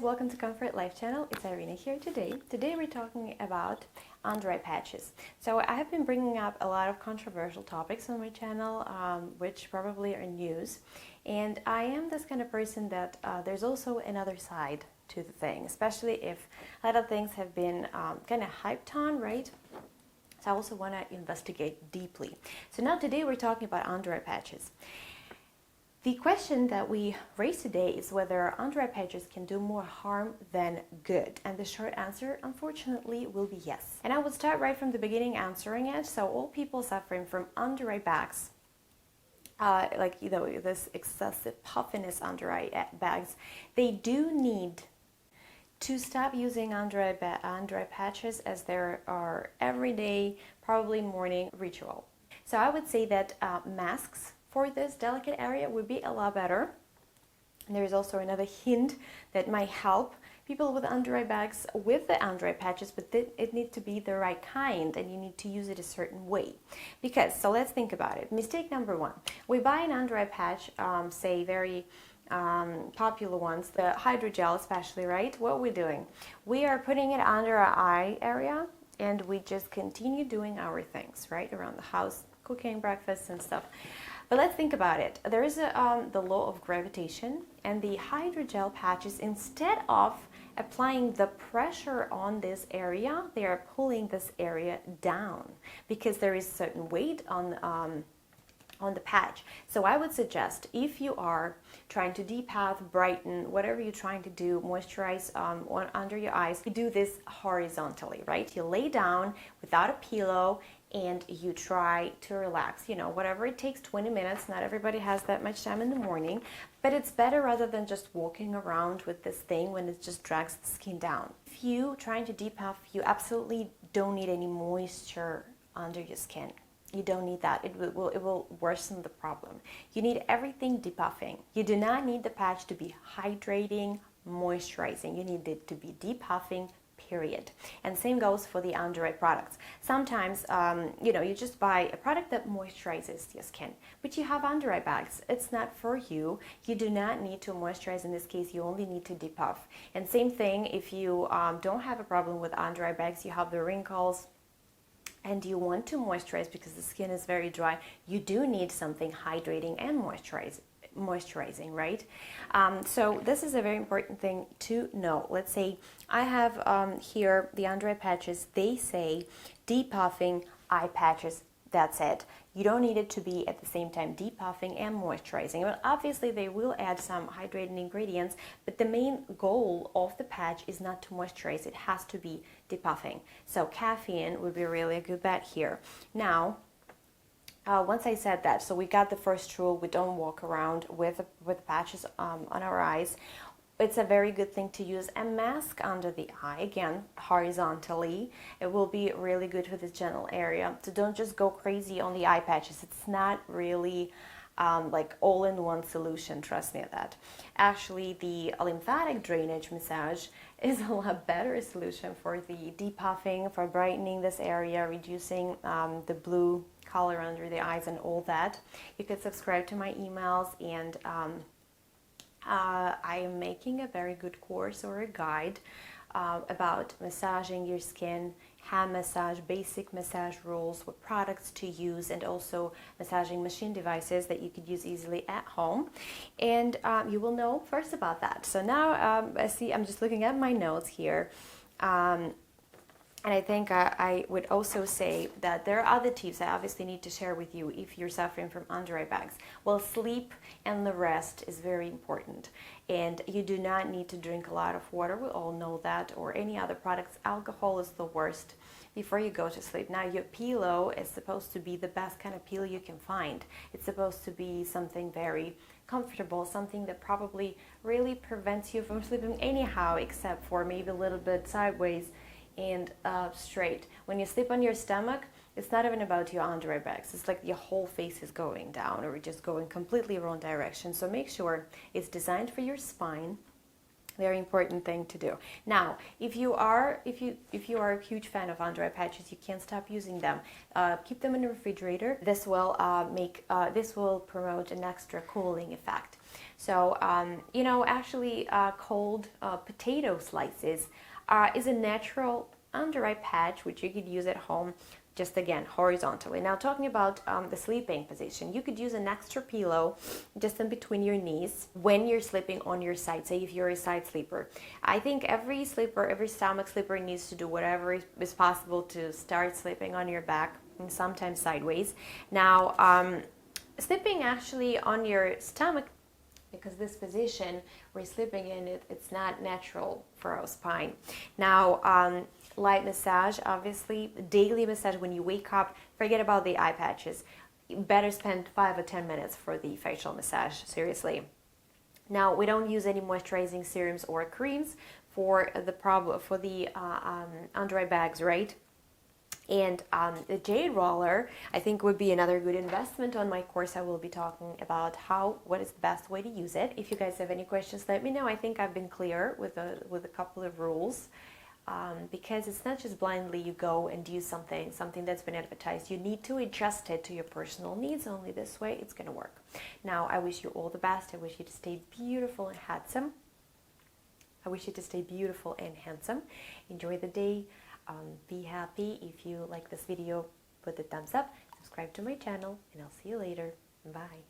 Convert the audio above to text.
welcome to Comfort Life channel. It's Irina here today. Today we're talking about under eye patches. So I have been bringing up a lot of controversial topics on my channel, which probably are news. And I am this kind of person that there's also another side to the thing, especially if a lot of things have been kind of hyped on, right? So I also want to investigate deeply. So now today we're talking about under eye patches. The question that we raise today is whether under eye patches can do more harm than good. And the short answer, unfortunately, will be yes. And I will start right from the beginning answering it. So all people suffering from under eye bags, this excessive puffiness under eye bags, they do need to stop using under eye patches as their everyday, probably morning ritual. So I would say that masks for this delicate area would be a lot better. And there is also another hint that might help people with under eye bags with the under eye patches, but it needs to be the right kind and you need to use it a certain way. So let's think about it. Mistake number one, we buy an under eye patch, say very popular ones, the hydrogel especially, right? What we're doing, we are putting it under our eye area and we just continue doing our things, right? Around the house, cooking breakfast and stuff. But let's think about it. There is the law of gravitation, and the hydrogel patches, instead of applying the pressure on this area, they are pulling this area down because there is certain weight on the patch. So I would suggest, if you are trying to depuff, brighten, whatever you're trying to do, moisturize under your eyes, you do this horizontally, right? You lay down without a pillow and you try to relax, whatever it takes, 20 minutes. Not everybody has that much time in the morning, but it's better rather than just walking around with this thing when it just drags the skin down. If you trying to depuff, you absolutely don't need any moisture under your skin. You don't need that. It will worsen the problem. You need everything depuffing. You do not need the patch to be hydrating, moisturizing. You need it to be depuffing, period. And same goes for the under eye products. Sometimes, you just buy a product that moisturizes your skin, but you have under eye bags. It's not for you. You do not need to moisturize. In this case, you only need to depuff. And same thing, if you don't have a problem with under eye bags, you have the wrinkles, and you want to moisturize because the skin is very dry, you do need something hydrating and moisturizing, right? So this is a very important thing to know. Let's say I have here the under eye patches. They say depuffing eye patches. That's it. You don't need it to be at the same time depuffing and moisturizing. Well, obviously they will add some hydrating ingredients, but the main goal of the patch is not to moisturize. It has to be depuffing. So caffeine would be really a good bet here. Now, once I said that, so we got the first rule: we don't walk around with patches on our eyes. It's a very good thing to use a mask under the eye, again, horizontally. It will be really good for this general area. So don't just go crazy on the eye patches. It's not really like all-in-one solution, trust me on that. Actually, the lymphatic drainage massage is a lot better solution for the depuffing, for brightening this area, reducing the blue color under the eyes and all that. You could subscribe to my emails, and I am making a very good course or a guide about massaging your skin, hand massage, basic massage rules, what products to use, and also massaging machine devices that you could use easily at home. And you will know first about that. So now I'm just looking at my notes here. And I think I would also say that there are other tips I obviously need to share with you if you're suffering from under eye bags. Well, sleep and the rest is very important. And you do not need to drink a lot of water. We all know that, or any other products. Alcohol is the worst before you go to sleep. Now, your pillow is supposed to be the best kind of pillow you can find. It's supposed to be something very comfortable, something that probably really prevents you from sleeping anyhow, except for maybe a little bit sideways and straight. When you sleep on your stomach, it's not even about your under eye bags. It's like your whole face is going down or just going completely wrong direction. So make sure it's designed for your spine. Very important thing to do. Now, if you are a huge fan of under eye patches, you can't stop using them. Keep them in the refrigerator. This will promote an extra cooling effect. So, actually, cold potato slices is a natural under eye patch which you could use at home, just again horizontally. Now, talking about the sleeping position, you could use an extra pillow just in between your knees when you're sleeping on your side. Say if you're a side sleeper, I think every sleeper, every stomach sleeper needs to do whatever is possible to start sleeping on your back and sometimes sideways. Now, sleeping actually on your stomach, because this position we're sleeping in, it's not natural for our spine. Now, light massage, obviously, daily massage when you wake up, forget about the eye patches. You better spend 5 or 10 minutes for the facial massage, seriously. Now, we don't use any moisturizing serums or creams for the under eye bags, right? And the jade roller, I think, would be another good investment. On my course, I will be talking about what is the best way to use it. If you guys have any questions, let me know. I think I've been clear with a couple of rules, because it's not just blindly you go and do something that's been advertised. You need to adjust it to your personal needs. Only this way it's going to work. Now, I wish you all the best. I wish you to stay beautiful and handsome. Enjoy the day. Be happy. If you like this video, put the thumbs up, subscribe to my channel, and I'll see you later. Bye.